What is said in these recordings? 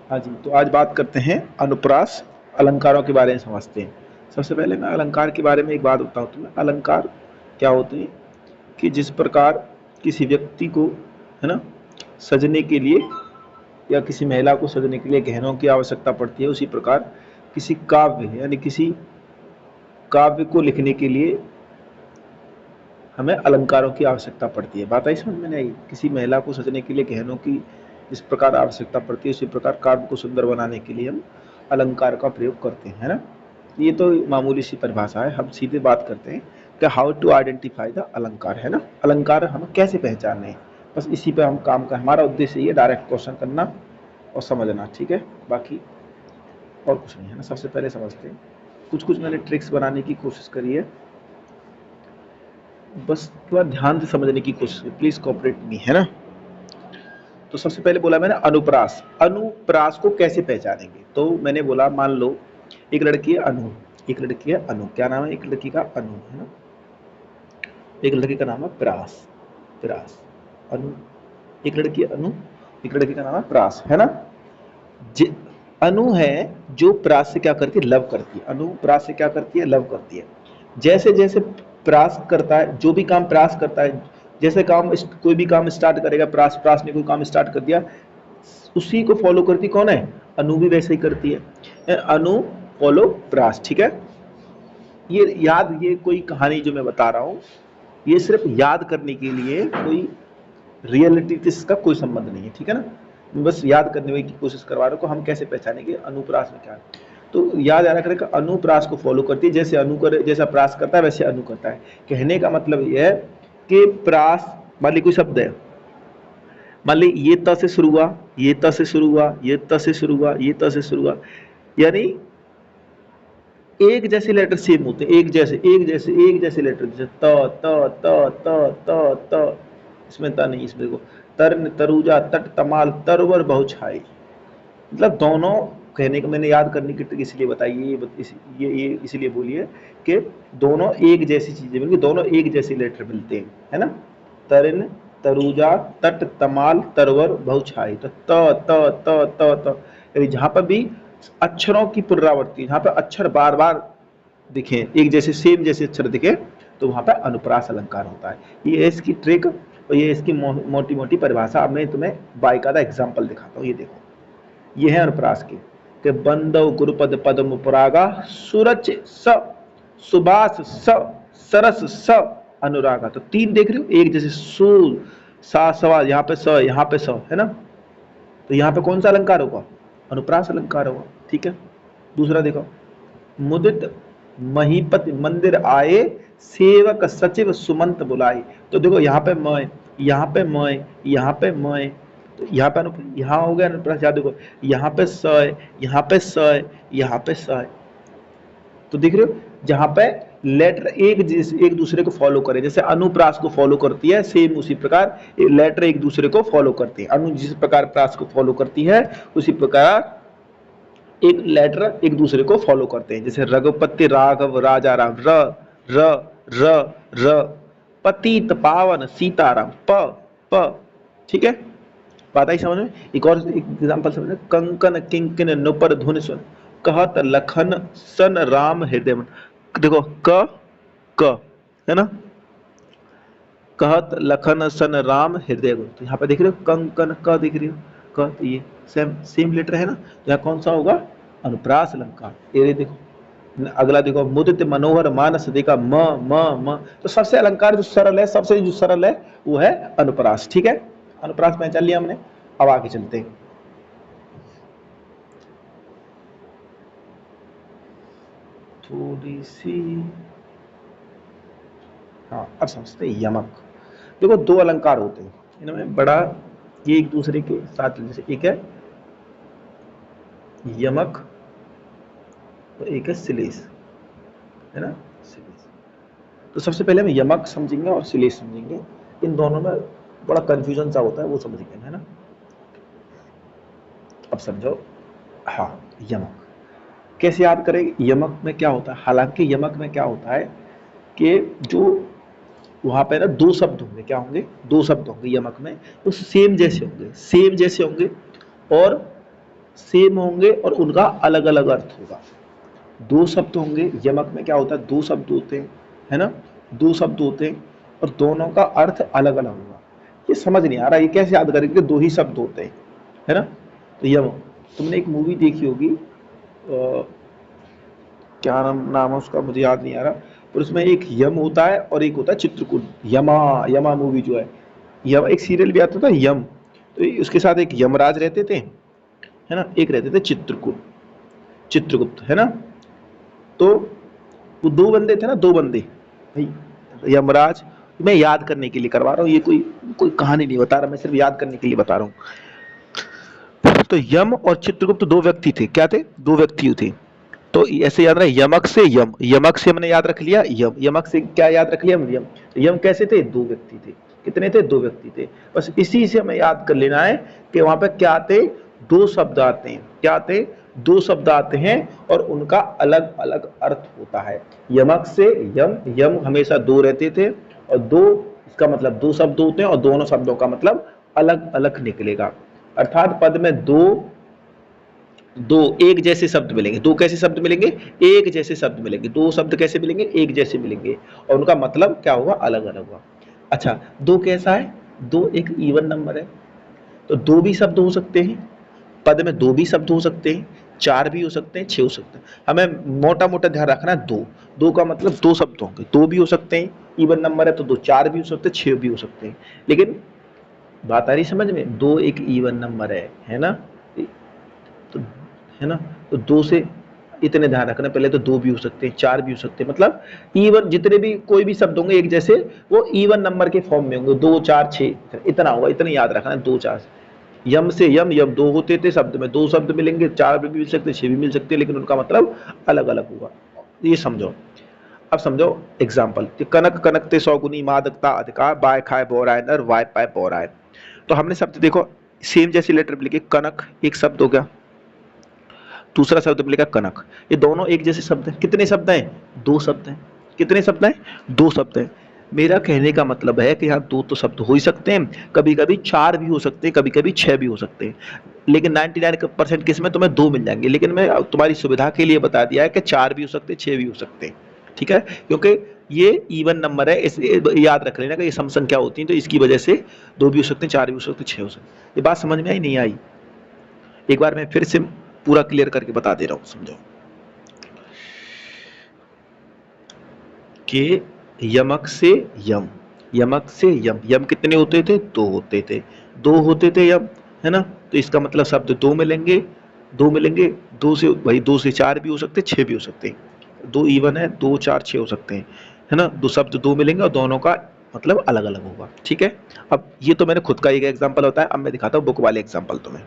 हाँ जी, तो आज बात करते हैं अनुप्रास अलंकारों के बारे में समझते हैं। सबसे पहले मैं अलंकार के बारे में एक बात बताऊँ तुम्हें। अलंकार क्या होते हैं कि जिस प्रकार किसी व्यक्ति को, है ना, सजने के लिए या किसी महिला को सजने के लिए गहनों की आवश्यकता पड़ती है, उसी प्रकार किसी काव्य यानी किसी काव्य को लिखने के लिए हमें अलंकारों की आवश्यकता पड़ती है। बात आई समझ में नहीं? किसी महिला को सजने के लिए गहनों की जिस प्रकार आवश्यकता पड़ती है, उसी प्रकार काव्य को सुंदर बनाने के लिए हम अलंकार का प्रयोग करते हैं, है ना। ये तो मामूली सी परिभाषा है। हम सीधे बात करते हैं कि हाउ टू आइडेंटिफाई द अलंकार, है ना। अलंकार हम कैसे पहचाने हैं, बस इसी पे हम काम कर, हमारा उद्देश्य ये डायरेक्ट क्वेश्चन करना और समझना, ठीक है। बाकी और कुछ नहीं, है ना। सबसे पहले समझते हैं, कुछ कुछ मैंने ट्रिक्स बनाने की कोशिश करी है, बस थोड़ा ध्यान से समझने की कोशिश करें, प्लीज कोऑपरेट मी, है ना। तो सबसे पहले बोला मैंने अनुप्रास। अनुप्रास को कैसे पहचानेंगे? तो मैंने बोला, मान लो एक लड़की है अनु, एक लड़की है अनु, क्या नाम है एक लड़की का? अनु, है ना। एक लड़की का नाम है प्रास, प्रास, अनु। एक लड़की है अनु, एक लड़की का नाम है प्रास, है ना। अनु है जो प्रास से क्या करती है? लव करती है। अनु प्रास से क्या करती है? लव करती है। जैसे जैसे प्रास करता है, जो भी काम प्रास करता है, जैसे काम कोई भी काम स्टार्ट करेगा, प्रास प्रास ने कोई काम स्टार्ट कर दिया, उसी को फॉलो करती कौन है? अनु भी वैसे ही करती है। अनु फॉलो प्रास, ठीक है। ये याद, ये कोई कहानी जो मैं बता रहा हूँ, ये सिर्फ याद करने के लिए, कोई रियलिटी से इसका कोई संबंध नहीं है, ठीक है ना। बस याद करने की कोशिश करवा रहा हूँ को हम कैसे पहचानेंगे अनुप्रास में क्या है। तो याद आ रखा अनुप्रास को फॉलो करती है, जैसे अनु करे, जैसा प्रास करता है वैसे अनु करता है। कहने का मतलब यह है कि प्रास, मान ली कोई शब्द है, मान ली ये त से शुरू हुआ, ये त से शुरू हुआ, ये त से शुरू हुआ, ये त से शुरू हुआ, यानी एक जैसे लेटर सेम होते हैं, एक जैसे एक जैसे लेटर, जैसे त त त त त त, इसमें त नहीं, इसमें देखो तरन तरुजा तट तमाल तरवर बहुछाई, मतलब दोनों। कहने का मैंने याद करने की ट्रिक इसलिए बताई, ये इसलिए बोली है कि दोनों एक जैसी चीजें मिलती, दोनों एक जैसे लेटर मिलते हैं, है ना। तरिन तरुजा तट तमाल तरवर बहुछाई, तो त त त त त, जहां पर भी अक्षरों की पुनरावृत्ति, जहां पर अक्षर बार बार दिखे, एक जैसे सेम जैसे अक्षर दिखे, तो वहां पर अनुप्रास अलंकार होता है। ये है इसकी ट्रिक और ये इसकी मोटी मोटी परिभाषा। अब मैं तुम्हें बाकायदा एग्जाम्पल दिखाता हूँ, ये देखो, ये है अनुप्रास के बंदव गुरुपद पद्म परागा सुरच स सुबास स सरस स अनुरागा। तो तीन देख रहे हो, एक जैसे सु सा सवा, यहाँ पे स, यहाँ पे स, है ना। तो यहाँ पे कौन सा अलंकार होगा? अनुप्रास अलंकार होगा, ठीक है। दूसरा देखो, मुदित महीपति मंदिर आए सेवक सचिव सुमंत बुलाए। तो देखो यहाँ पे मैं, यहाँ पे मैं, यहाँ पे मैं, तो यहाँ पे यहाँ हो गया अनुप्रास। याद देखो, यहाँ पे स है, यहाँ पे स है, यहाँ पे स है। तो देख रहे हो, जहां पे लेटर एक दूसरे को फॉलो करे, जैसे अनुप्रास को फॉलो करती है, सेम उसी प्रकार लेटर एक दूसरे को फॉलो करते हैं। अनु जिस प्रकार प्रास को फॉलो करती है, उसी प्रकार एक लेटर एक दूसरे को फॉलो करते हैं। जैसे रघुपति राघव राजा राम, र र र र, पतित पावन सीताराम, प प, ठीक है। बात आई समझ में? एक और एग्जांपल समझ, कंकन किंकिन नुपर धुन सुन, कहत लखन सन राम हृदय मन। देखो क क, है ना, कहत लखन सन राम हृदय गुण। तो यहाँ पे देख रहे हो कंकन क दिख रही हो, क, तो ये सेम सेम लेटर है ना। तो यहाँ कौन सा होगा? अनुप्रास अलंकार। ये देखो अगला, देखो मुदित मनोहर मानस देखा म म म। तो सबसे अलंकार जो सरल है, सबसे जो सरल है वो है अनुप्रास, ठीक है। अनुप्रास पहचान लिया हमने, अब आगे चलते हैं। थोड़ी सी, हाँ अब समझते हैं यमक। देखो दो अलंकार होते हैं इनमें बड़ा, ये एक दूसरे के साथ, जैसे एक है यमक और एक है श्लेष, है ना, श्लेष। तो सबसे पहले हम यमक समझेंगे और श्लेष समझेंगे। इन दोनों में बड़ा कंफ्यूजन सा होता है, वो समझेंगे, है ना। अब समझो, हाँ यमक कैसे याद करें? यमक में क्या होता है? हालांकि यमक में क्या होता है कि जो वहां पे ना दो शब्द होंगे, क्या होंगे? दो शब्द होंगे यमक में, तो सेम जैसे होंगे, सेम जैसे होंगे, और सेम होंगे और उनका अलग अलग अर्थ होगा। दो शब्द होंगे, यमक में क्या होता है, दो शब्द होते हैं, है ना, दो शब्द होते हैं और दोनों का अर्थ अलग अलग होगा। ये समझ नहीं आ रहा, ये कैसे याद करेंगे, दो ही शब्द होते हैं, है ना। तो यम, तुमने एक मूवी देखी होगी, क्या नाम है उसका मुझे याद नहीं आ रहा, पर उसमें एक यम होता है और एक होता है चित्रकूट। यमा, यमा मूवी जो है, यम एक सीरियल भी आता था यम, तो उसके साथ एक यमराज रहते थे, है ना, एक रहते थे चित्रकूट, चित्रगुप्त, है ना। तो वो दो बंदे थे ना, दो बंदे भाई, यमराज, मैं याद करने के लिए करवा रहा हूँ, ये कोई कोई कहानी नहीं बता रहा, मैं सिर्फ याद करने के लिए बता रहा हूँ। तो यम और चित्रगुप्त दो व्यक्ति थे, क्या थे, दो व्यक्ति थे। तो ऐसे याद रहे, यमक से यम, यमक से हमने याद रख लिया यम, यमक से क्या याद रख लिया हम, यम। यम कैसे थे, दो व्यक्ति थे, कितने थे, दो व्यक्ति थे। बस इसी से हमें याद कर लेना है कि वहां पे क्या थे, दो शब्द आते हैं, क्या थे, दो शब्द आते हैं और उनका अलग अलग अर्थ होता है। यमक से यम, यम हमेशा दो रहते थे और दो, इसका मतलब दो शब्द होते हैं और दोनों शब्दों का मतलब अलग अलग निकलेगा। अर्थात पद में दो, दो एक जैसे शब्द मिलेंगे, दो कैसे शब्द मिलेंगे, एक जैसे शब्द मिलेंगे, दो शब्द कैसे मिलेंगे, एक जैसे मिलेंगे और उनका मतलब क्या होगा, अलग अलग होगा। अच्छा, दो कैसा है, दो एक इवन नंबर है, तो दो भी शब्द हो सकते हैं, पद में दो भी शब्द हो सकते हैं, चार भी हो सकते हैं, छह हो सकते हैं। हमें मोटा मोटा ध्यान रखना है, दो, दो का मतलब दो शब्द होंगे, दो भी हो सकते हैं, इवन नंबर है तो दो चार भी हो सकते हैं, छह भी हो सकते हैं। लेकिन बात आ रही समझ में, दो एक इवन नंबर है ना, तो है ना, तो दो से इतने ध्यान रखना, पहले तो दो भी हो सकते हैं, चार भी हो सकते हैं, मतलब इवन जितने भी कोई भी शब्द होंगे एक जैसे, वो इवन नंबर के फॉर्म में होंगे, दो चार छह, इतना होगा, इतना याद रखना है, दो चार। यम से यम, यम दो होते थे, शब्द में दो शब्द मिलेंगे, चार भी मिल सकते, छह भी मिल सकते हैं, लेकिन उनका मतलब अलग अलग होगा, ये समझो। अब समझो एग्जाम्पल, कनक कनकते सौगुनी मादकता अधिकार, बाय खाए बोराय नर, वाय पाए बोराय। तो हमने शब्द देखो, सेम जैसी लेटर लिखे, कनक एक शब्द हो गया, दूसरा शब्द मिलेगा कनक, ये दोनों एक जैसे शब्द हैं, कितने शब्द हैं, दो शब्द हैं, कितने शब्द हैं, दो शब्द हैं। मेरा कहने का मतलब है कि यहाँ दो तो शब्द हो ही सकते हैं, कभी कभी चार भी हो सकते हैं, कभी कभी छह भी हो सकते हैं, लेकिन 99% केस में तुम्हें दो मिल जाएंगे, लेकिन मैं तुम्हारी सुविधा के लिए बता दिया है कि चार भी हो सकते हैं, छह भी हो सकते हैं, ठीक है, क्योंकि ये इवन नंबर है, इसे याद रख लेना कि ये सम संख्या होती है, तो इसकी वजह से दो भी हो सकते हैं, चार भी हो सकते हैं, छह हो सकते हैं। ये बात समझ में आई नहीं आई, एक बार मैं फिर से पूरा क्लियर करके बता दे रहा हूं, समझो कि यमक से यम, यमक से यम, यम कितने होते थे, दो होते थे, दो होते थे यम, है ना, तो इसका मतलब शब्द दो मिलेंगे, दो मिलेंगे, दो से भाई, दो से चार भी हो सकते हैं, छह भी हो सकते हैं, दो इवन है, दो चार छह हो सकते हैं, है ना, दो शब्द दो मिलेंगे और दोनों का मतलब अलग अलग होगा, ठीक है। अब ये तो मैंने खुद का एक एग्जाम्पल होता है, अब मैं दिखाता हूँ बुक वाले एग्जाम्पल तुम्हें।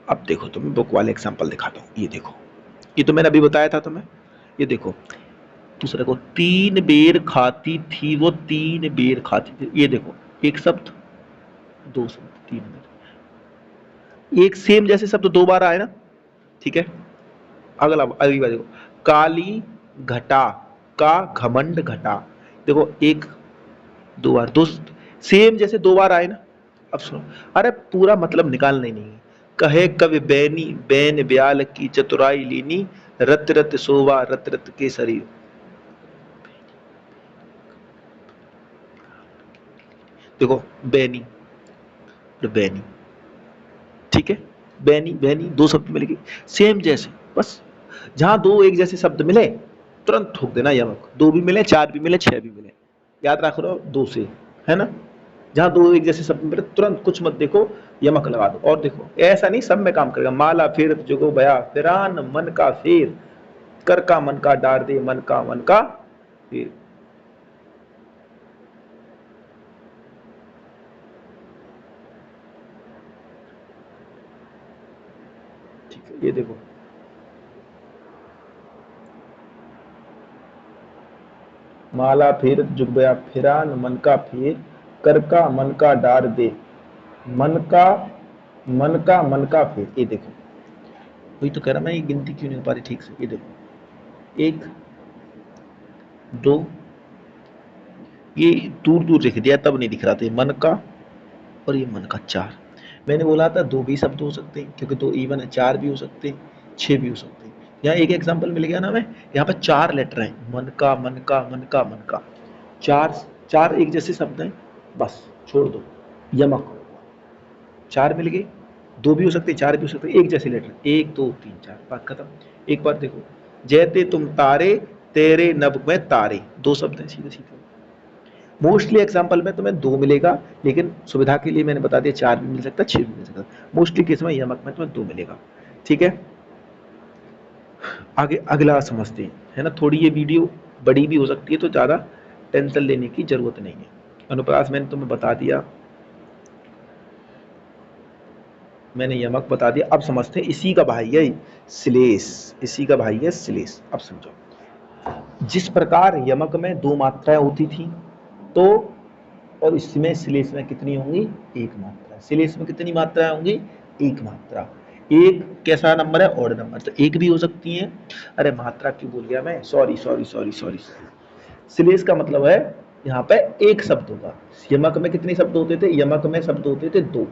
अब देखो तुम्हें बुक वाले एग्जाम्पल दिखाता हूँ, ये देखो, ये तो मैंने अभी बताया था तुम्हें, ये देखो, दूसरे को, तीन बेर खाती थी वो, तीन बेर खाती थी, ये देखो, एक शब्द, दो शब्द, तीन बेर, एक सेम जैसे शब्द दो बार आए ना, ठीक है। अगला, अगली बार देखो, काली घटा का घमंड घटा, देखो एक, दो बार, दो सेम जैसे दो बार आए ना। अब सुनो, अरे पूरा मतलब निकालना ही नहीं है। कहे कवि बैनी बैन ब्याल की चतुराई लीनी, रत रत शोभा रत रत के शरीर, देखो बैनी, बैनी, ठीक है, बैनी बैनी दो शब्द मिलेंगे सेम जैसे, बस जहां दो एक जैसे शब्द मिले तुरंत ठोक देना यमक, दो भी मिले, चार भी मिले, छह भी मिले, याद रख लो दो से, है ना, जहां दो एक जैसे शब्द मिले तुरंत कुछ मत देखो, यमक लगा दो। और देखो ऐसा नहीं सब में काम करेगा, माला फेर जुगो बया फिरान मन का फेर, कर का मन का डार दे, मन का फेर, ठीक है, ये देखो, माला फेर जुग बया फिरान मन का फेर, कर का मन का डार दे, मन का मन का फेर, ये देखो, वही तो कह रहा मैं, ये गिनती क्यों नहीं हो पा रही ठीक से, ये देखो, एक, दो, ये दूर दूर दिख दिया तब नहीं दिख रहा था, ये मन का और ये मन का चार, मैंने बोला था 2 भी शब्द हो सकते हैं क्योंकि 2 इवन है, 4 भी हो सकते हैं, 6 भी हो सकते हैं। यहाँ एक एग्जांपल मिल गया ना हमें, यहाँ पर 4 लेटर हैं, मन का मन का मन का मन का, 4 एक जैसे शब्द हैं, बस छोड़ दो, यमक 4 मिल गए, 2 भी हो सकते हैं, 4 भी हो सकते हैं, एक जैसे लेटर, 1 2 3 4, बात खत्म। एक बार देखो, जैते तुम तारे तेरे नभ में तारे, 2 शब्द हैं सीधे सीधे। मोस्टली एग्जाम्पल में तुम्हें 2 मिलेगा, लेकिन सुविधा के लिए मैंने बता दिया 4 भी मिल सकता है, 6 भी मिल सकता है। मोस्टली केस में यमक में तुम्हें 2 मिलेगा। ठीक है, आगे अगला समझते हैं, है ना। थोड़ी ये वीडियो बड़ी भी हो सकती है, तो ज़्यादा टेंशन लेने की जरूरत नहीं है। अनुप्रास मैंने तुम्हें बता दिया, मैंने यमक बता दिया। अब समझते हैं, इसी का भाई है श्लेष, इसी का भाई है श्लेष। अब समझो, जिस प्रकार यमक में 2 मात्राएं होती थी, तो और इसमें श्लेष में कितनी होंगी, 1 मात्रा। श्लेष में कितनी मात्राएं होंगी, 1 मात्रा। एक कैसा नंबर है, ऑड नंबर, तो 1 भी हो सकती है। अरे मात्रा क्यों बोल गया मैं, सॉरी सॉरी सॉरी सॉरी। श्लेष का मतलब है यहाँ पे एक शब्द होगा। यमक में कितने शब्द होते थे, यमक में शब्द होते थे 2,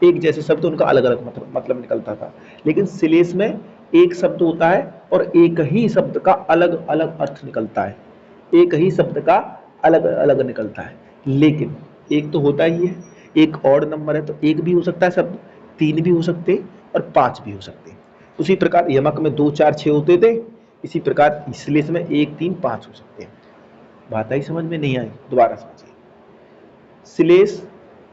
एक जैसे शब्द, उनका अलग अलग मतलब निकलता था। लेकिन श्लेष में एक शब्द होता है और एक ही शब्द का अलग अलग अर्थ निकलता है, एक ही शब्द का अलग अलग निकलता है। लेकिन एक तो होता ही है, एक ऑड नंबर है, तो 1 भी हो सकता है शब्द, 3 भी हो सकते और 5 भी हो सकते हैं। उसी प्रकार यमक में 2 4 6 होते थे, इसी प्रकार श्लेष में 1 3 5 हो सकते हैं। बात आई समझ में, नहीं आई, दोबारा समझिए। श्लेष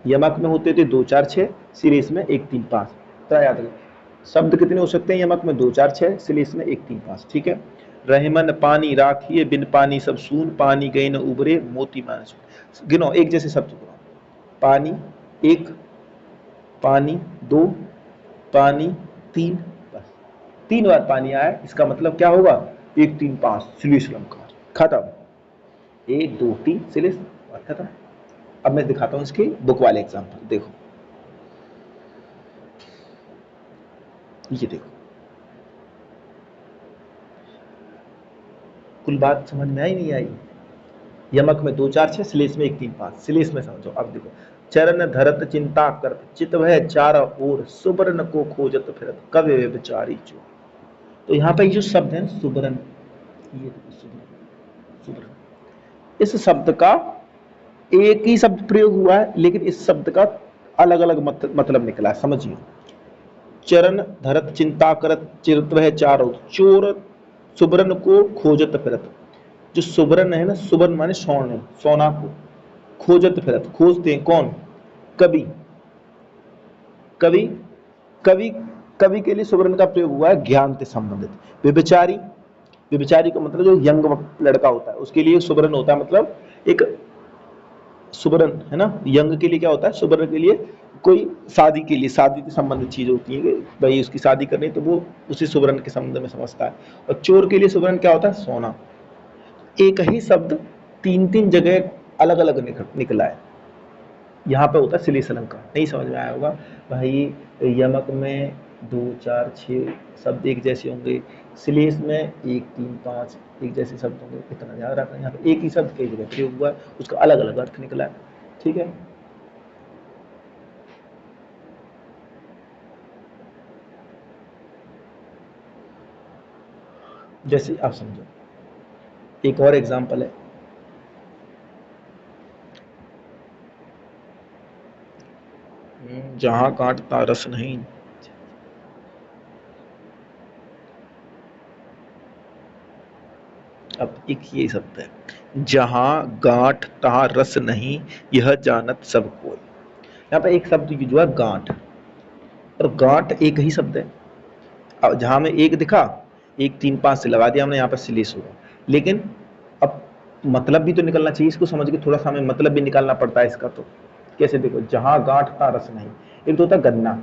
यमक में होते थे 2 4 6, श्लेष में 1 3 5। तो याद रखें, शब्द कितने हो सकते हैं यमक में, 2 4 6, श्लेष में 1 3 5। ठीक है, रहमन पानी राखिए बिन पानी सब सून, पानी गए न उबरे मोती मान सून। गिनो एक जैसे शब्द गिनो, पानी 1, पानी 2, पानी 3, बस 3 बार पानी आया, इसका मतलब क्या होगा, 1 3 5 श्लेष अलंकार, खत्म। 1 2 3 श्लेष, बात खत्म। अब मैं दिखाता हूं इसके बुक वाले एग्जाम्पल, देखो ये देखो, कुल बात समझ में आई नहीं आई। यमक में 2 4 6, श्लेष में 1 3 5। श्लेष में समझो, अब देखो, चरण धरत चिंता करत चित भय चारा ओर, सुबरन को खोजत फिरत कवि विचारी चोर। तो यहाँ पे जो शब्द है सुबरन, ये देखो सुबरन, सुबरन, इस शब्द का एक ही शब्द प्रयोग हुआ है, लेकिन इस शब्द का अलग अलग मतलब निकला है, समझिए। चरण धरत चिंता करत चिरत वह चारों, चोर सुबरन को खोजत फिरत। जो सुबरन है ना, सुबरन माने स्वर्ण, सोना को, खोजत फिरत, खोजते हैं कौन, कवि। कवि कवि कवि के लिए सुबरन का प्रयोग हुआ है ज्ञान से संबंधित। व्यभिचारी, व्यभिचारी का मतलब जो यंग लड़का होता है उसके लिए सुबरन होता है, मतलब एक सुबरन है ना, यंग के लिए क्या होता है, सुबरन के लिए कोई शादी के लिए, शादी से संबंधित चीज होती है कि भाई उसकी शादी करनी, तो वो उसी सुबरन के संबंध में समझता है। और चोर के लिए सुबरन क्या होता है, सोना। एक ही शब्द 3 3 जगह अलग अलग निकला है, यहाँ पे होता है श्लेष अलंकार। नहीं समझ में आया होगा भाई, यमक में 2 4 6 शब्द एक जैसे होंगे, श्लेष में 1 3 5 एक जैसे शब्द होंगे, इतना याद रखना। यहाँ पे एक ही शब्द कई जगह प्रयोग हुआ है, उसका अलग अलग अर्थ निकला है। ठीक है, जैसे आप समझो, एक और एग्जाम्पल है, जहां काटता रस नहीं। अब एक ये शब्द है, जहां गांठ तहां रस नहीं, यह जानत सब कोई। यहाँ पे एक शब्द जो है गांठ, और गांठ एक ही शब्द है। अब जहां में एक दिखा, 1 3 5 से लगा दिया हमने, यहाँ पर श्लेष हुआ। लेकिन अब मतलब भी तो निकलना चाहिए, इसको समझ के थोड़ा सा हमें मतलब भी निकालना पड़ता है इसका। तो कैसे, देखो, जहां गांठ था रस नहीं, एक तो होता है गन्ना,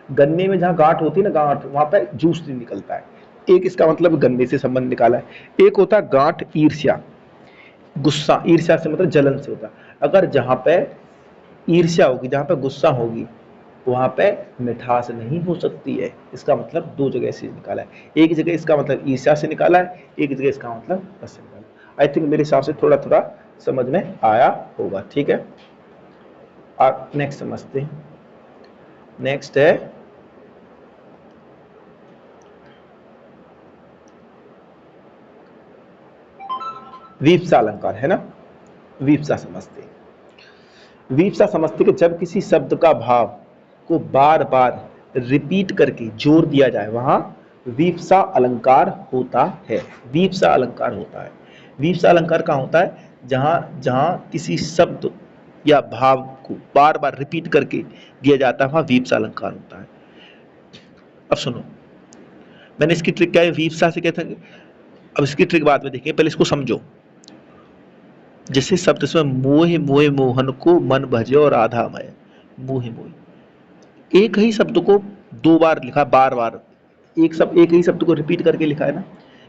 गन्ने में जहां गांठ होती है ना, गांठ, वहां पे जूस नहीं निकलता है, एक इसका मतलब गन्ने से संबंध निकाला है। एक होता है गांठ ईर्ष्या, गुस्सा, ईर्ष्या से मतलब जलन से होता है। अगर जहां पे ईर्ष्या होगी, जहां पे गुस्सा होगी, वहां पे मिठास नहीं हो सकती है। इसका मतलब 2 जगह से निकाला है, एक जगह इसका मतलब ईर्ष्या से निकाला है, एक जगह इसका मतलब रस से निकाला। आई थिंक मेरे हिसाब से थोड़ा थोड़ा समझ में आया होगा। ठीक है, आप नेक्स्ट समझते हैं। नेक्स्ट है वीप्सा अलंकार, है ना। वीप्सा समझते, वीप्सा समझते कि जब किसी शब्द का भाव को बार बार रिपीट करके जोड़ दिया जाए वहां वीप्सा अलंकार होता है। वीप्सा अलंकार होता है। वीप्सा अलंकार कहाँ होता है? जहां जहां किसी शब्द या भाव को बार बार रिपीट करके दिया जाता है वहां वीप्सा अलंकार होता है। अब सुनो, मैंने इसकी ट्रिक क्या है, वीप्सा से कहते हैं। अब इसकी ट्रिक बाद में देखेंगे, पहले इसको समझो। जैसे शब्द इसमें मोह मोह मोहन को मन भजे और आधा मय, मोह मोह, एक ही शब्द को दो बार लिखा, बार बार एक ही शब्द को रिपीट करके लिखा है ना।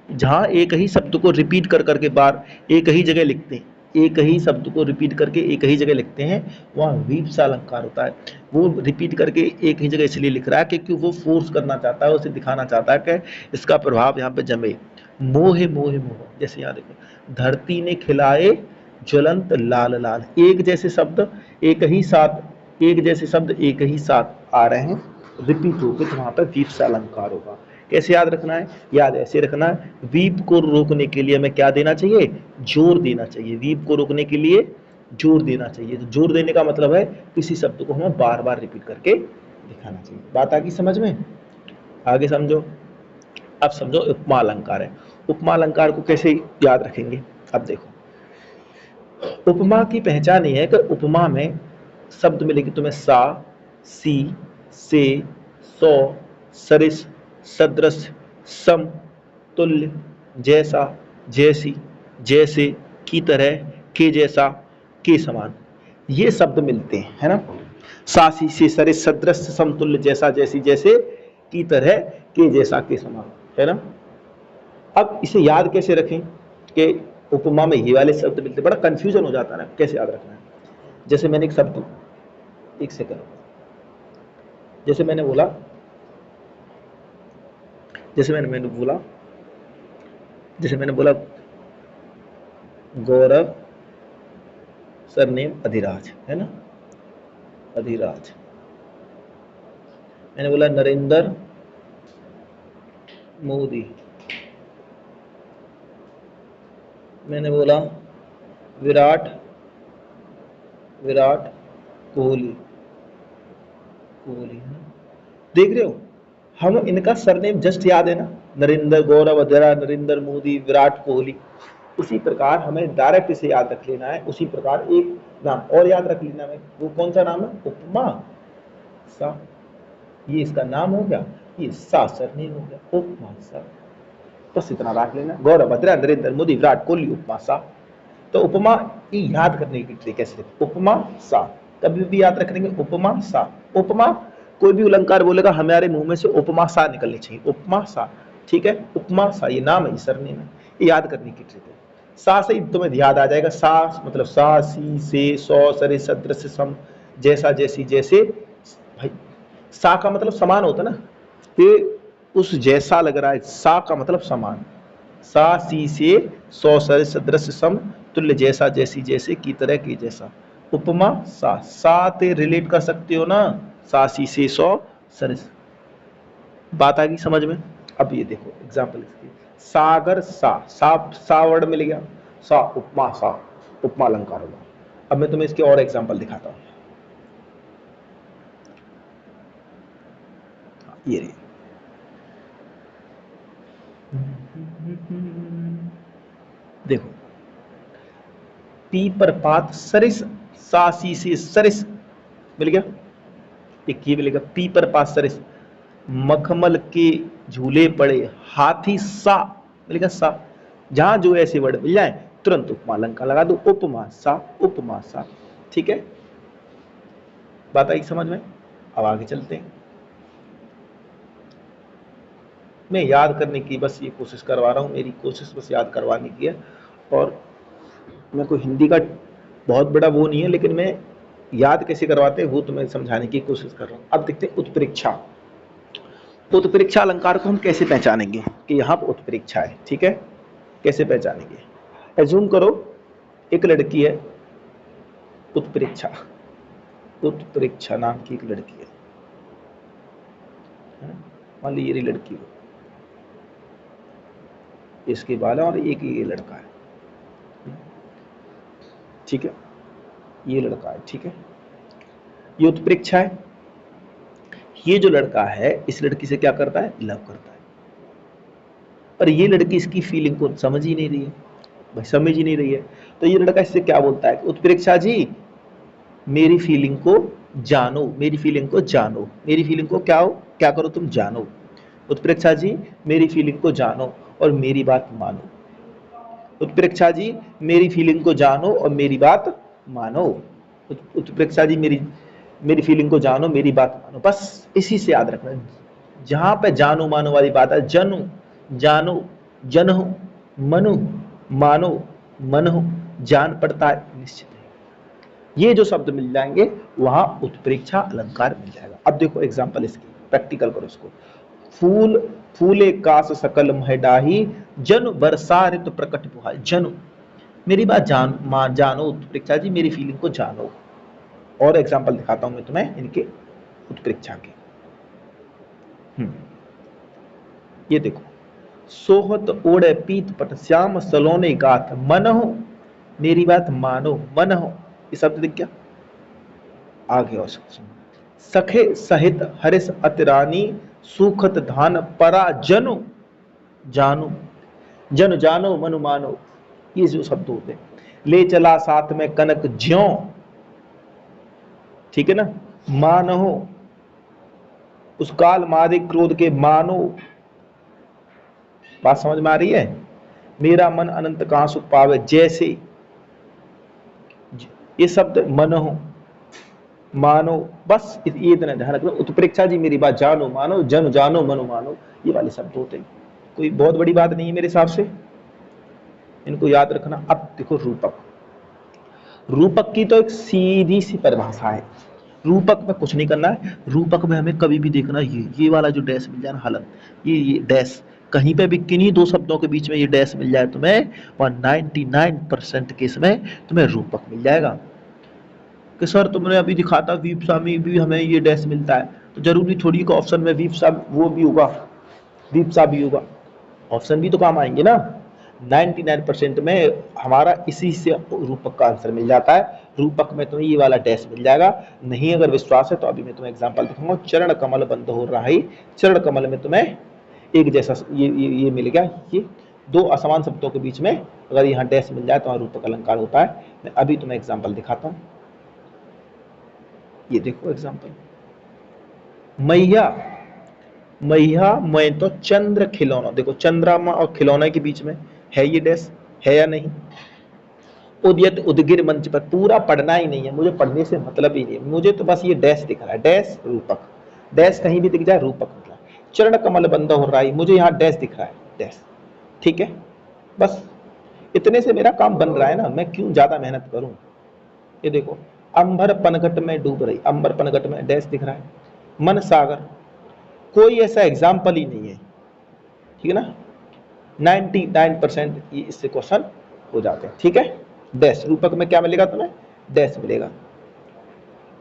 जहां एक ही शब्द को रिपीट कर करके बार एक ही जगह लिखते हैं, एक ही शब्द को रिपीट करके एक ही जगह लिखते हैं, वहां वीप्सा अलंकार होता है। वो रिपीट करके एक ही जगह इसलिए लिख रहा है क्योंकि वो फोर्स करना चाहता है, उसे दिखाना चाहता है कि इसका प्रभाव यहाँ पे जमे। मोह मोह मोह, जैसे यहाँ देखो, धरती ने खिलाए ज्वलंत लाल लाल, एक जैसे शब्द एक ही साथ, एक जैसे शब्द एक ही साथ आ रहे हैं, रिपीट होकर, तो वहां पर वीप्सा अलंकार होगा। कैसे याद रखना है? याद ऐसे रखना है, वीप को रोकने के लिए हमें क्या देना चाहिए? जोर देना चाहिए। वीप को रोकने के लिए जोर देना चाहिए। तो जोर देने का मतलब है किसी शब्द को हमें बार बार रिपीट करके दिखाना चाहिए। बात आ गई समझ में? आगे समझो। अब समझो उपमा अलंकार है। उपमा अलंकार को कैसे याद रखेंगे? अब देखो, उपमा की पहचान ये है कि उपमा में शब्द मिलेंगे तुम्हें सा, सी, से, सौ, सरिस, सदृश, सम, तुल्य, जैसा, जैसी, जैसे, की तरह, के जैसा, के समान, ये शब्द मिलते हैं, है ना। सा, सी, से, सरिस, सदृश, समतुल्य, जैसा, जैसी, जैसे, की तरह, के जैसा, के समान, है ना। अब इसे याद कैसे रखें कि उपमा में ये वाले शब्द मिलते, बड़ा कंफ्यूजन हो जाता है ना, कैसे याद रखना है। जैसे मैंने एक शब्द, एक सेकंड, जैसे मैंने बोला, जैसे मैंने बोला, जैसे मैंने बोला गौरव सरनेम अधिराज, है ना, अधिराज। मैंने बोला नरेंद्र मोदी। मैंने बोला विराट, विराट कोहली, कोहली, है ना। देख रहे हो, हम इनका सरनेम जस्ट याद है ना, नरेंद्र, गौरव, अधरा, नरेंद्र मोदी, विराट कोहली। उसी प्रकार हमें डायरेक्ट इसे याद रख लेना है। उसी प्रकार एक नाम और याद रख लेना है। वो कौन सा नाम है? उपमा सा। ये इसका नाम हो गया, ये सा सरनेम हो गया, उपमा सा। बस इतना रख लेना, गौरव, अधरा, नरेंद्र मोदी, विराट कोहली, उपमा सा। तो उपमा की याद करने की ट्रिक कैसे? उपमा सा, कभी भी याद रखेंगे उपमा सा। उपमा, कोई भी अलंकार बोलेगा हमारे मुंह में से उपमा सा निकलनी चाहिए, उपमा सा, ठीक है। उपमा सा, ये नाम है, सरनेम है, ये याद करने की ट्रिक है। सा से ही तुम्हें याद आ जाएगा। सा मतलब सा, सी, से, सौ, सरे, सदृश, सम, जैसा, जैसी, जैसे। भाई सा का मतलब समान होता है ना, ये उस जैसा लग रहा है, सा का मतलब समान। सा, सी, से, सौ, सर, सदृश, सम, तुल्य, जैसा, जैसी, जैसे, की तरह, की जैसा। उपमा सा, सा ते रिलेट कर सकते हो ना, सा, सी, से, सौ, सर। बात आ गई समझ में? अब ये देखो एग्जाम्पल इसकी, सागर सा, सा वर्ड मिल गया, सा उपमा सा, उपमा अलंकार होगा। अब मैं तुम्हें इसके और एग्जाम्पल दिखाता हूं। ये रही, देखो, पी पर पात सरिस, सासी से सरिस, मिल गया। एक ये मिलेगा, पी पर पात सरिस, मखमल के झूले पड़े हाथी सा, मिल गया सा। जहां जो ऐसे वर्ड मिल जाए तुरंत उपमा अलंकार लगा दो, उपमा सा, उपमा सा, ठीक है। बात आई समझ में? अब आगे चलते हैं। मैं याद करने की बस ये कोशिश करवा रहा हूँ, मेरी कोशिश बस याद करवाने की है। और मैं कोई हिंदी का बहुत बड़ा वो नहीं है, लेकिन मैं याद कैसे करवाते हैं वो तुम्हें समझाने की कोशिश कर रहा हूँ। अब देखते हैं उत्प्रेक्षा। उत्प्रेक्षा अलंकार को हम कैसे पहचानेंगे कि यहाँ पर उत्प्रेक्षा है, ठीक है। कैसे पहचानेंगे? एज्यूम करो एक लड़की है, उत्प्रेक्षा, उत्प्रेक्षा नाम की एक लड़की है, है ना। मान ली ये रही लड़की हो, इसके बाल है और एक ये लड़का है, ठीक है, ये लड़का है, ठीक है, ये उत्प्रेक्षा है। ये जो लड़का है इस लड़की से क्या करता है, लव करता है, पर ये लड़की इसकी फीलिंग को समझ ही नहीं रही है, भाई समझ ही नहीं रही है। तो ये लड़का इससे क्या बोलता है, उत्प्रेक्षा जी मेरी फीलिंग को जानो, मेरी फीलिंग को जानो, मेरी फीलिंग को क्या करो तुम जानो, उत्प्रेक्षा जी मेरी फीलिंग को जानो और मेरी बात मानो, उत्प्रेक्षा जी मेरी फीलिंग को जानो और मेरी बात मानो, उत्प्रेक्षा जी मेरी मेरी फीलिंग को जानो, मेरी बात मानो। बस इसी से याद रखना, जहां पे जानो मानो वाली बात है, जनु जानो जनहु मनु मानो मनहु, जान पड़ता है निश्चित है, ये जो शब्द मिल जाएंगे वहां उत्प्रेक्षा अलंकार मिल जाएगा। अब देखो एग्जांपल इसकी, प्रैक्टिकल करो इसको। फूल फूले कास सकल मह डाही, जनु बरसा ऋतु प्रकट बुहाई, जनु मेरी बात जानो उत्प्रेक्षा जी मेरी फीलिंग को जानो। और एग्जांपल दिखाता हूं मैं तुम्हें इनके उत्प्रेक्षा के। ये देखो, सोहत ओढ़े पीत पट श्याम सलोने गाथ, मन हो मेरी बात मानो, मन हो, ये शब्द दिख गया। आगे और सखे सहित हरिस अतिरानी, सुखत धान परा जनु जानो, जन जानो मनु मानो, ये जो शब्द होते हैं। ले चला साथ में कनक ज्यों, ठीक है ना, मानो उस काल मारे क्रोध के मानो, बात समझ में आ रही है। मेरा मन अनंत कहां सुख पावे, जैसे ये शब्द मन हो मानो, बस ये इतना ध्यान रखना। उत्प्रेक्षा जी मेरी बात जानो मानो, जन जानो मनो मानो, ये वाले शब्द होते हैं, कोई बहुत बड़ी बात नहीं है मेरे हिसाब से, इनको याद रखना। अब देखो रूपक, रूपक की तो एक सीधी सी परिभाषा है, रूपक में कुछ नहीं करना है। रूपक में हमें कभी भी देखना ये वाला जो डैश मिल जाए ना, हलन, ये डैश कहीं पे भी किन्हीं दो शब्दों के बीच में ये डैश मिल जाए तुम्हें, वह 99% केस में तुम्हें रूपक मिल जाएगा। कि सर तुमने अभी दिखा था वीपसा में भी हमें ये डैश मिलता है, तो जरूरी थोड़ी का ऑप्शन में वीपसा वो भी होगा, वीपसा भी होगा, ऑप्शन भी तो काम आएंगे ना। 99% में हमारा इसी से रूपक का आंसर मिल जाता है। रूपक में तुम्हें ये वाला डैश मिल जाएगा। नहीं अगर विश्वास है तो अभी मैं तुम्हें एग्जांपल दिखाऊंगा। चरण कमल बंद हो रहा है, चरण कमल में तुम्हें एक जैसा ये मिल गया। ये दो असमान शब्दों के बीच में अगर यहाँ डैश मिल जाए तो वहाँ रूपक अलंकार होता है। मैं अभी तुम्हें एग्जाम्पल दिखाता हूँ। ये देखो एग्जाम्पल, मैया मैया मैं तो चंद्र खिलौना, देखो चंद्रमा और खिलौने के बीच में है ये डैश, है या नहीं। उद्यत उदगिर मंच पर, पूरा पढ़ना ही नहीं है मुझे, पढ़ने से मतलब ही नहीं है मुझे, तो बस ये डैश दिख रहा है, डैश रूपक, डैश कहीं भी दिख जाए रूपक मतलब। चरण कमल बंद हो रहा है, मुझे यहाँ डैश दिख रहा है, डैश, ठीक है, बस इतने से मेरा काम बन रहा है ना, मैं क्यों ज्यादा मेहनत करूं। ये देखो, अंबर पनघट में डूब रही, अंबर पनघट में डैश दिख रहा है, मन सागर, कोई ऐसा एग्जाम्पल ही नहीं है, ठीक है ना। 99% ये इससे क्वेश्चन हो जाते हैं, ठीक है। डैश रूपक में क्या मिलेगा तुम्हें, डैश मिलेगा।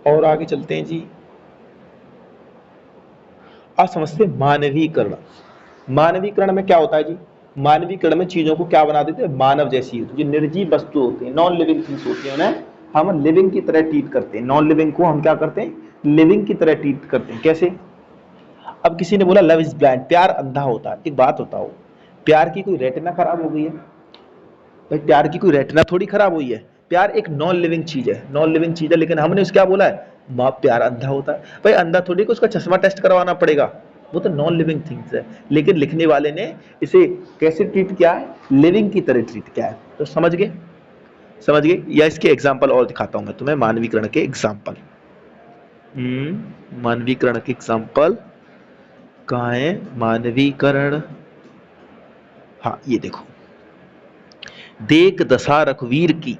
और आगे चलते हैं जी। अब समझते मानवीकरण। मानवीकरण में क्या होता है जी, मानवीकरण में चीजों को क्या बना देते हैं, मानव जैसी होती है। जो निर्जीव वस्तु होती है, नॉन लिविंग थिंग्स होती है, उन्हें हम लिविंग की तरह ट्रीट करते हैं। नॉन लिविंग को हम क्या करते हैं, लिविंग की तरह ट्रीट करते हैं। कैसे, अब किसी ने बोला लव इज ब्लाइंड, प्यार अंधा होता है। एक बात बताओ, प्यार की कोई रेटिना खराब हो गई है भाई, प्यार की कोई रेटिना थोड़ी खराब हुई है। प्यार एक नॉन लिविंग चीज है, नॉन लिविंग चीज है, लेकिन हमने उसको क्या बोला है, प्यार अंधा होता है। भाई अंधा थोड़ी को उसका चश्मा टेस्ट करवाना पड़ेगा, वो तो नॉन लिविंग थिंग्स है। लेकिन लिखने वाले ने इसे कैसे ट्रीट किया है, लिविंग की तरह ट्रीट किया है। तो समझ गए, समझ गए। या इसके एग्जाम्पल और दिखाता हूं मैं तुम्हें, मानवीकरण के एग्जाम्पल। मानवीकरण के एग्जाम्पल कहाँ है, मानवीकरण, हाँ ये देखो, देख दशा रघुवीर की,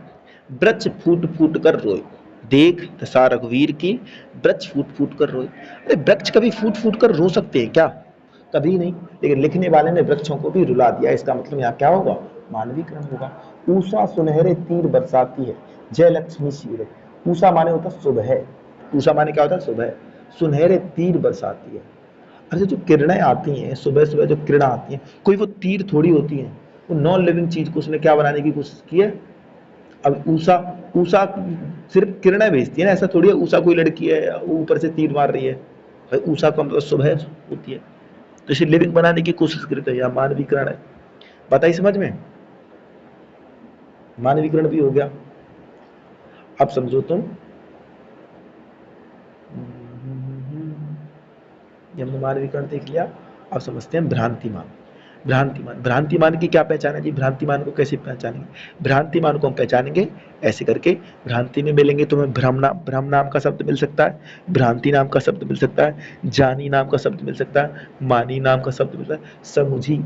वृक्ष फूट फूट कर रोए, देख दशा रघुवीर की, वृक्ष फूट फूट कर रोए। अरे वृक्ष कभी फूट फूट कर रो सकते हैं क्या, कभी नहीं। लेकिन लिखने वाले ने वृक्षों को भी रुला दिया, इसका मतलब यहाँ क्या होगा, मानवीकरण होगा। उषा सुनहरे तीर बरसाती है, जय लक्ष्मी शीर। उषा माने होता सुबह, उषा माने क्या होता है, सुबह, सुनहरे तीर बरसाती है। अरे जो किरणें आती हैं सुबह सुबह, जो किरणें आती हैं, कोई वो तीर थोड़ी होती हैं, वो नॉन लिविंग चीज को उसने क्या बनाने की कोशिश की है। अब ऊषा, ऊषा सिर्फ किरणें भेजती है ना, ऐसा थोड़ी है ऊषा कोई लड़की है ऊपर से तीर मार रही है। भाई ऊषा का मतलब सुबह होती है, तो इसे लिविंग बनाने की कोशिश करते हैं, या मानवीकरण है। बताइए समझ में, मानवीकरण भी हो गया। अब समझो तुम, ये हमने मानवीकरण देख लिया। अब समझते हैं भ्रांतिमान। भ्रांतिमान, भ्रांतिमान की क्या पहचान है जी, भ्रांतिमान को कैसे पहचानेंगे। भ्रांतिमान को हम पहचानेंगे ऐसे करके, भ्रांति में मिलेंगे तुम्हें भ्रम नाम का शब्द मिल सकता है, भ्रांति नाम का शब्द मिल सकता है, जानी नाम का शब्द मिल सकता है, मानी नाम का शब्द मिलता है, समुझी।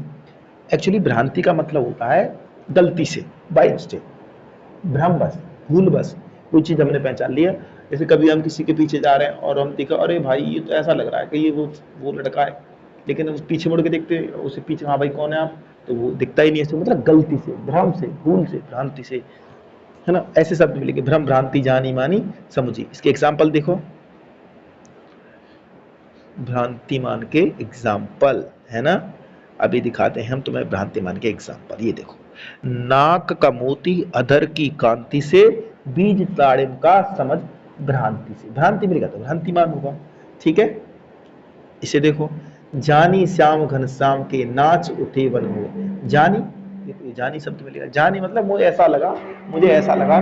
एक्चुअली भ्रांति का मतलब होता है गलती से, बाई मिस्टेक, भ्रम बस, भूल बस, कोई चीज हमने पहचान लिया। जैसे कभी हम किसी के पीछे जा रहे हैं और हम देखा अरे भाई ये तो ऐसा लग रहा है कि ये वो लड़का है, लेकिन उस पीछे मुड़ के देखते हैं उसे पीछे, हाँ भाई कौन है आप, तो वो दिखता ही नहीं है। मतलब गलती से, भ्रम से, भूल से, भ्रांति से, है ना। ऐसे शब्द मिलेंगे, भ्रम, भ्रांति, जानी, मानी, समुझी। इसके एग्जाम्पल देखो, भ्रांतिमान के एग्जाम्पल, है ना। अभी दिखाते हैं हम तुम्हें भ्रांतिमान के एग्जाम्पल। ये देखो, नाक का मोती अधर की कांति से, बीज ताड़िम का समझ भ्रांति से। भ्रांति मिलेगा तो भ्रांतिमान होगा, ठीक है। इसे देखो, जानी श्याम घनश्याम के नाच उठे वन में। जानी, देखो ये जानी शब्द मिलेगा। जानी मतलब मुझे ऐसा लगा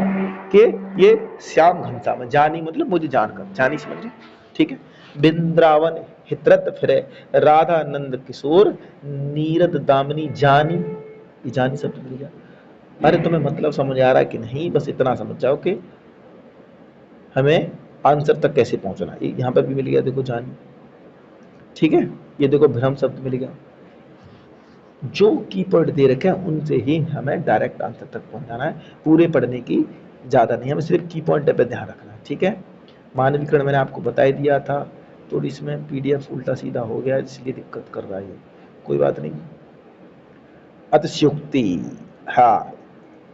कि ये श्याम घनश्याम है। जानी मतलब मुझे जानकर, जानी समझ रहे, ठीक है। बिंद्रावन हितरत फिरे, राधा नंद किशोर, नीरद दामिनी जानी, ये जानी शब्द मिल गया। अरे तुम्हें मतलब समझ आ रहा है कि नहीं, बस इतना समझ जाओ कि हमें आंसर तक कैसे पहुंचना है। यहाँ पर भी मिल गया, देखो जानी, ठीक है। ये देखो भ्रम शब्द मिल गया। जो कीवर्ड दे रखे हैं उनसे ही हमें डायरेक्ट आंसर तक पहुंचाना है, पूरे पढ़ने की ज्यादा नहीं, हमें सिर्फ की पॉइंट पे ध्यान रखना है, ठीक है। मानवीकरण मैंने आपको बता ही दिया था, थोड़ी इसमें पीडीएफ उल्टा सीधा हो गया इसलिए दिक्कत कर रहा है, कोई बात नहीं। अतिशयोक्ति, हाँ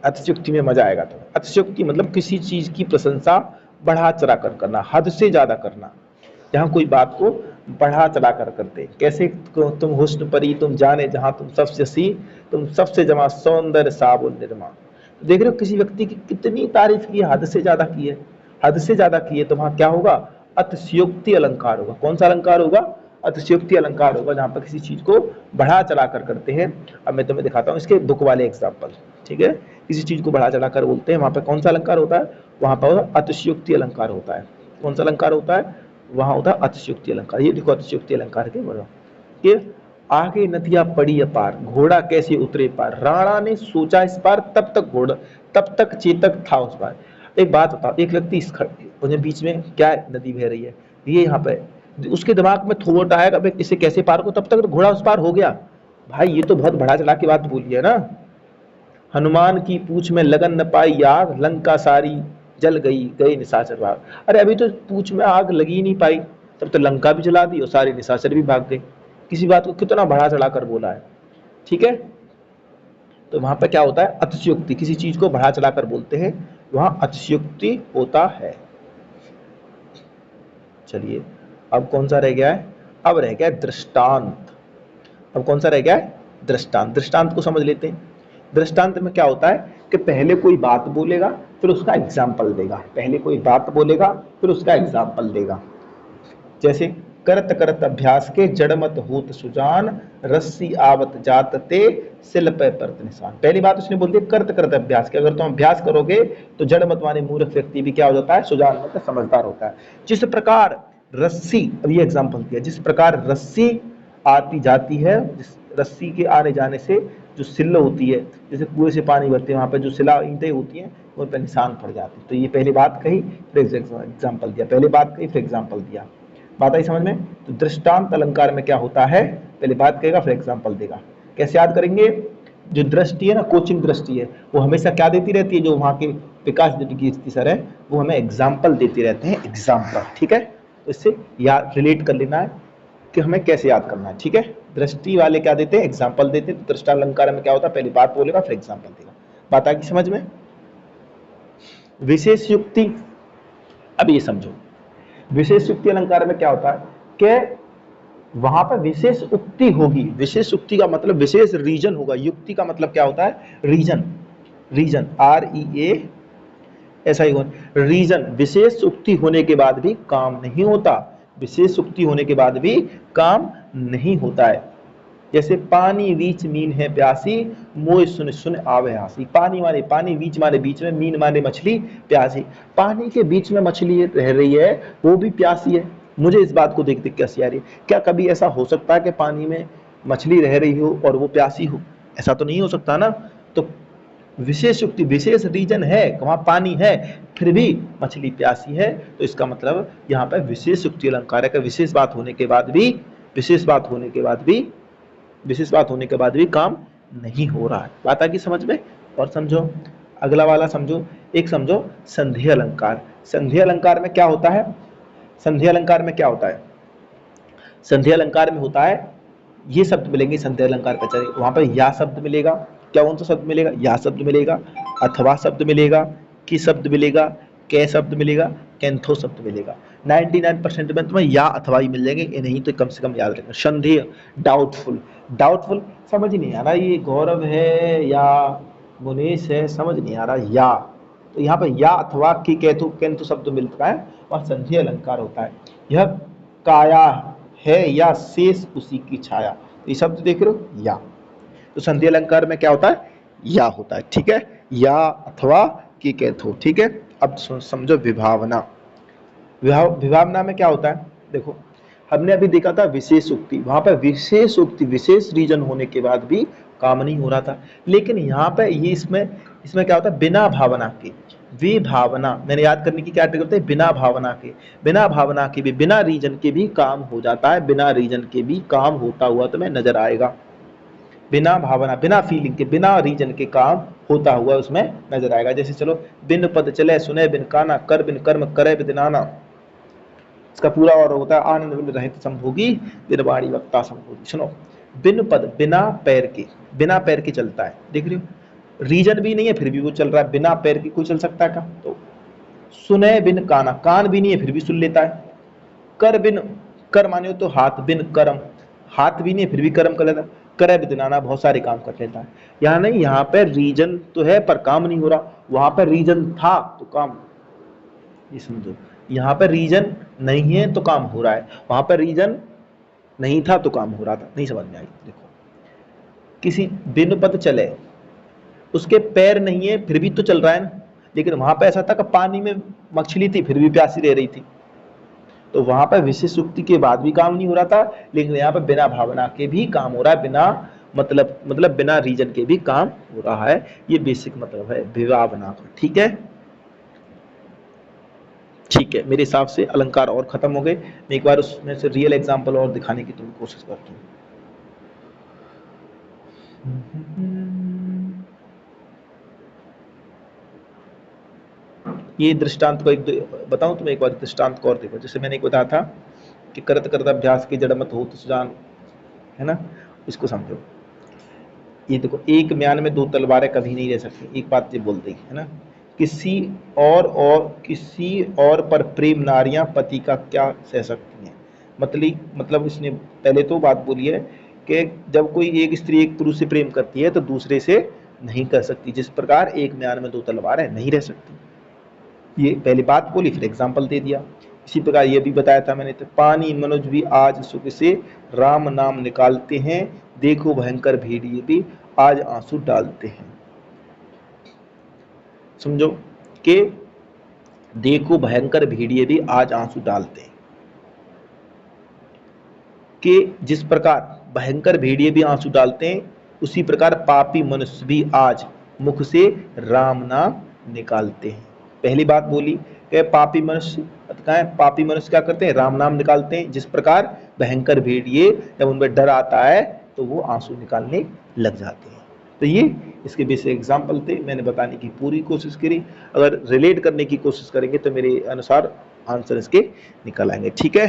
अतिशयोक्ति में मजा आएगा। तो अतिशयोक्ति मतलब किसी चीज की प्रशंसा बढ़ा चढ़ा कर करना, हद से ज्यादा करना। जहाँ कोई बात को बढ़ा चढ़ा कर करते, कैसे तुम हुस्न परी तुम जाने जहां तुम सबसे सी, तुम सबसे जमा सौंदर्य साबुन निर्मा। देख रहे हो किसी व्यक्ति की कितनी तारीफ की है, हद से ज्यादा की है, हद से ज्यादा की है, तो वहां क्या होगा, अतिशयोक्ति अलंकार होगा। कौन सा अलंकार होगा, अतिशयोक्ति अलंकार होगा, जहां पर किसी चीज को बढ़ा चढ़ा कर करते हैं। अब मैं तुम्हें दिखाता हूँ इसके बुक वाले एग्जाम्पल, ठीक है। किसी चीज को बढ़ा चढ़ा कर बोलते हैं, वहां पर कौन सा अलंकार होता है, वहां पर अतिशयोक्ति अलंकार होता है। कौन सा अलंकार होता है, वहां होता है अतिशयोक्ति अलंकार। ये देखो अतिशयोक्ति अलंकार के बोलो कि आगे नदियां पड़ी अपार, घोड़ा कैसे उतरे पार, राणा ने सोचा इस पार, तब तक घोड़ा, तब तक चेतक था उस पार। एक बात बताओ, एक व्यक्ति इस बीच में क्या है, नदी बह रही है, ये यहाँ पे, उसके दिमाग में थोड़ा आएगा इसे कैसे पार को, तब तक घोड़ा उस पार हो गया। भाई ये तो बहुत बढ़ा चढ़ा की बात बोली है ना। हनुमान की पूछ में लगन न पाई आग, लंका सारी जल गई, गए निशाचर भाग। अरे अभी तो पूछ में आग लगी नहीं पाई, तब तो लंका भी जला दी और सारे निशाचर भी भाग गए। किसी बात को कितना बढ़ा चढ़ा कर बोला है, ठीक है। तो वहां पर क्या होता है, अतिशयोक्ति, किसी चीज को बढ़ा चढ़ा कर बोलते हैं, वहां अतिशयोक्ति होता है। चलिए अब कौन सा रह गया है, अब रह गया दृष्टांत। अब कौन सा रह गया है, दृष्टांत। दृष्टांत को समझ लेते हैं। दृष्टांत में क्या होता है कि पहले कोई बात बोलेगा फिर उसका एग्जाम्पल देगा, पहले कोई बात बोलेगा फिर उसका एग्जाम्पल देगा। जैसे करत करत अभ्यास के जड़मत होत सुजान, रस्सी आवत जात ते सिल पे परत निशान। पहली बात उसने बोल दी करत करत अभ्यास के, अगर तुम अभ्यास करोगे तो जड़मत माने मूर्ख व्यक्ति भी क्या हो जाता है, सुजान मतलब समझदार होता है। जिस प्रकार रस्सी, अब ये एग्जाम्पल दिया, जिस प्रकार रस्सी आती जाती है, जिस रस्सी के आने जाने से जो सिल्ल होती है, जैसे कुएं से पानी भरते हैं वहां पर जो सिला ईंटें होती हैं उन पर निशान पड़ जाते हैं। तो ये पहली बात कही फिर एग्जाम्पल दिया, पहले बात कही फिर एग्जाम्पल दिया। बात आई समझ में। तो दृष्टांत अलंकार में क्या होता है, पहले बात कहेगा फिर एग्जाम्पल देगा। कैसे याद करेंगे, जो दृष्टि है ना, कोचिंग दृष्टि है, वो हमेशा क्या देती रहती है, जो वहां के विकास कीर्ति सर है वो हमें एग्जाम्पल देते रहते हैं, एग्जाम्पल, ठीक है। तो इससे याद रिलेट कर लेना है कि हमें कैसे याद करना है, ठीक है। दृष्टि वाले क्या देते हैं, एग्जाम्पल देते हैं। तो दृष्टा अलंकार में क्या होता है, पहले बात बोलेगा फिर एग्जाम्पल देगा। बात आ गई समझ में। विशेष युक्ति, अब ये समझो, विशेष युक्ति अलंकार में क्या होता है कि वहां पर विशेष उक्ति होगी। विशेष उक्ति का मतलब विशेष रीजन होगा। युक्ति का मतलब क्या होता है? रीजन। रीजन, REA ऐसा ही होगा। रीजन, विशेष उक्ति होने के बाद भी काम नहीं होता। विशेष उक्ति होने के बाद भी काम नहीं होता है। जैसे पानी बीच मीन है प्यासी, मोय सुन सुन आवे हासी। पानी माने पानी, बीच माने बीच में, मीन माने मछली, प्यासी। पानी के बीच में मछली रह रही है, वो भी प्यासी है। मुझे इस बात को देख देख के हंसी आ रही है। क्या कभी ऐसा हो सकता है कि पानी में मछली रह रही हो और वो प्यासी हो? ऐसा तो नहीं हो सकता ना। तो विशेष युक्ति, विशेष रीजन है, वहां पानी है फिर भी मछली प्यासी है, तो इसका मतलब यहाँ पर विशेष युक्ति अलंकार है कि विशेष बात होने के बाद भी, विशेष बात होने के बाद भी, विशेष बात होने के बाद भी काम नहीं हो रहा है। बात आ गई समझ में? और समझो अगला वाला, समझो एक, समझो संधि अलंकार। संधि अलंकार में क्या होता है? संधि अलंकार में क्या होता है? संधि अलंकार में होता है, ये शब्द मिलेंगे संधि अलंकार पे, चले वहां पर या शब्द मिलेगा। क्या कौन सा शब्द मिलेगा? या शब्द मिलेगा, अथवा शब्द मिलेगा, कि शब्द मिलेगा, के शब्द मिलेगा, कैंथो शब्द मिलेगा। 99% में तुम्हें या अथवा ही मिल जाएंगे, ये नहीं तो कम से कम याद रखना। संधि, डाउटफुल। डाउटफुल समझ नहीं आ रहा ये गौरव है या मुनीष है, समझ नहीं आ रहा। या, तो यहाँ पर या अथवा की कैथो कैंथो शब्द मिलता है और संधि अलंकार होता है। यह काया है या शेष उसी की छाया, तो ये शब्द देख रहे हो, या। तो संधि अलंकार में क्या होता है? या होता है। ठीक है, या अथवा की कैथो। ठीक है, अब समझो विभावना। विभावना में क्या होता है? देखो हमने अभी देखा था विशेष उक्ति, वहां पर विशेष उक्ति, विशेष रीजन होने के बाद भी काम नहीं हो रहा था। लेकिन यहाँ पे ये इसमें इसमें क्या होता है? बिना भावना के। विभावना, मैंने याद करने की क्या ट्रिक होती है? बिना भावना के। बिना भावना के भी, बिना रीजन के भी काम हो जाता है। बिना रीजन के भी काम होता हुआ तुम्हें नजर आएगा। बिना भावना, बिना फीलिंग के, बिना रीजन के काम होता हुआ उसमें नजर आएगा। जैसे चलो, बिन पद चले सुने बिन काना, कर बिन कर्म करे बिन आना। इसका पूरा और होता है, आनंद बिन रहित संभोगी, बिन वाणी वक्ता संभोगी। सुनो, बिन पद, बिना पैर के, बिना पैर के चलता है। देख रहे हो, रीजन भी नहीं है फिर भी वो चल रहा है। बिना पैर के कोई चल सकता है क्या? तो सुने बिन काना, कान भी नहीं है फिर भी सुन लेता है। कर बिन, कर माने हो तो हाथ, बिन कर्म, हाथ भी नहीं है फिर भी कर्म कर लेता है। करे बिन आना, बहुत सारे काम कर लेता है। यहाँ नहीं, यहाँ पे रीजन तो है पर काम नहीं हो रहा। वहां पर रीजन था तो काम, ये समझो, यहाँ पर रीजन नहीं है तो काम हो रहा है, वहां पर रीजन नहीं था तो काम हो रहा था। नहीं समझ में आई? देखो, किसी बिन पद चले, उसके पैर नहीं है फिर भी तो चल रहा है ना। लेकिन वहां पर ऐसा था कि पानी में मछली थी फिर भी प्यासी रह रही थी, तो वहां पर विशेष उक्ति के बाद भी काम नहीं हो रहा था। लेकिन यहाँ पर बिना भावना के भी काम हो रहा है, बिना मतलब बिना रीजन के भी काम हो रहा है। ये बेसिक मतलब है विभावना का। ठीक है, ठीक है, मेरे हिसाब से अलंकार और खत्म हो गए। मैं एक बार उसमें से रियल एग्जांपल और दिखाने की तुम्हें कोशिश करता हूँ। ये दृष्टांत को एक बताऊं तुम्हें, एक बार दृष्टांत को और देखो। जैसे मैंने एक बताया था कि करत करत अभ्यास की जड़ मत हो तो सुजान, है ना, इसको समझो। ये देखो, एक म्यान में दो तलवारें कभी नहीं रह सकती, एक बात ये बोल दी है ना। किसी और पर प्रेम नारियां पति का क्या सह सकती हैं। मतलब इसने पहले तो बात बोली है कि जब कोई एक स्त्री एक पुरुष से प्रेम करती है तो दूसरे से नहीं कर सकती, जिस प्रकार एक म्यान में दो तलवारें नहीं रह सकती। ये पहली बात बोली, फिर एग्जाम्पल दे दिया। इसी प्रकार ये भी बताया था मैंने, तो पानी मनुज भी आज सुख से राम नाम निकालते हैं, देखो भयंकर भेड़िए भी आज आंसू डालते हैं। समझो कि देखो भयंकर भेड़िए भी आज आंसू डालते हैं, कि जिस प्रकार भयंकर भेड़िए भी आंसू डालते हैं, उसी प्रकार पापी मनुष्य भी आज मुख से राम नाम निकालते हैं। पहली बात बोली कि पापी मनुष्य क्या करते हैं? राम नाम निकालते हैं। जिस प्रकार भयंकर भेड़िए जब उनमें डर आता है तो वो आंसू निकालने लग जाते हैं। तो ये इसके बेसिक एग्जाम्पल थे, मैंने बताने की पूरी कोशिश करी। अगर रिलेट करने की कोशिश करेंगे तो मेरे अनुसार आंसर इसके निकल आएंगे। ठीक है।